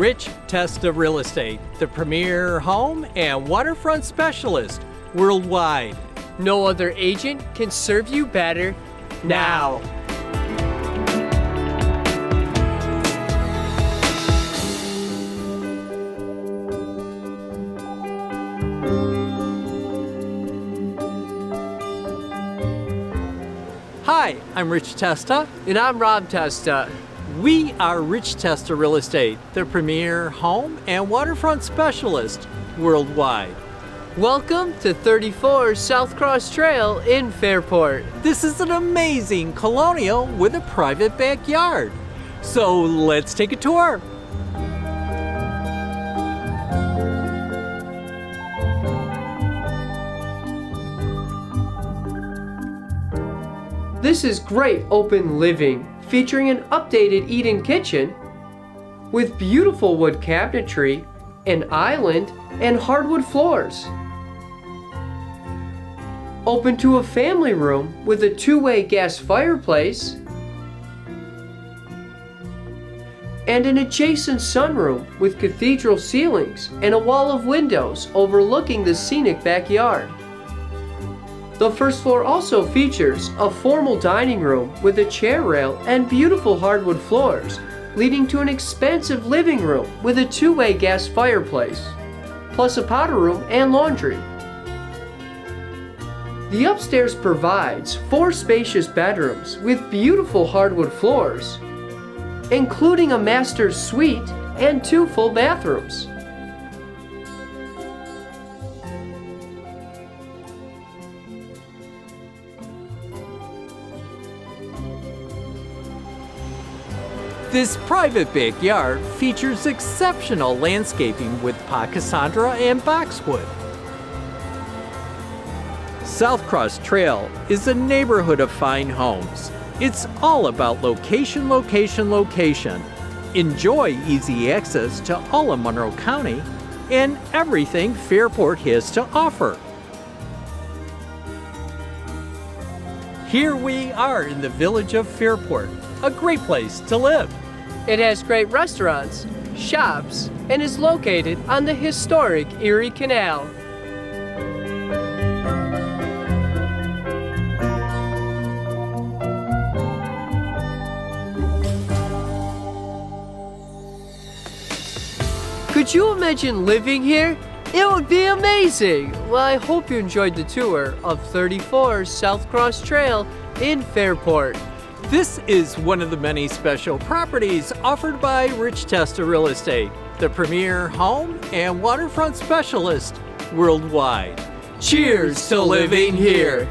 Rich Testa Real Estate, the premier home and waterfront specialist worldwide. No other agent can serve you better now. Hi, I'm Rich Testa. And I'm Rob Testa. We are Rich Testa Real Estate, the premier home and waterfront specialist worldwide. Welcome to 34 Southcross Trail in Fairport. This is an amazing colonial with a private backyard. So let's take a tour. This is great open living, featuring an updated eat-in kitchen with beautiful wood cabinetry, an island, and hardwood floors. Open to a family room with a two-way gas fireplace and an adjacent sunroom with cathedral ceilings and a wall of windows overlooking the scenic backyard. The first floor also features a formal dining room with a chair rail and beautiful hardwood floors, leading to an expansive living room with a two-way gas fireplace, plus a powder room and laundry. The upstairs provides 4 spacious bedrooms with beautiful hardwood floors, including a master's suite and 2 full bathrooms. This private backyard features exceptional landscaping with pachysandra and boxwood. Southcross Trail is a neighborhood of fine homes. It's all about location, location, location. Enjoy easy access to all of Monroe County and everything Fairport has to offer. Here we are in the village of Fairport, a great place to live. It has great restaurants, shops, and is located on the historic Erie Canal. Could you imagine living here? It would be amazing! Well, I hope you enjoyed the tour of 34 Southcross Trail in Fairport. This is one of the many special properties offered by Rich Testa Real Estate, the premier home and waterfront specialist worldwide. Cheers to living here!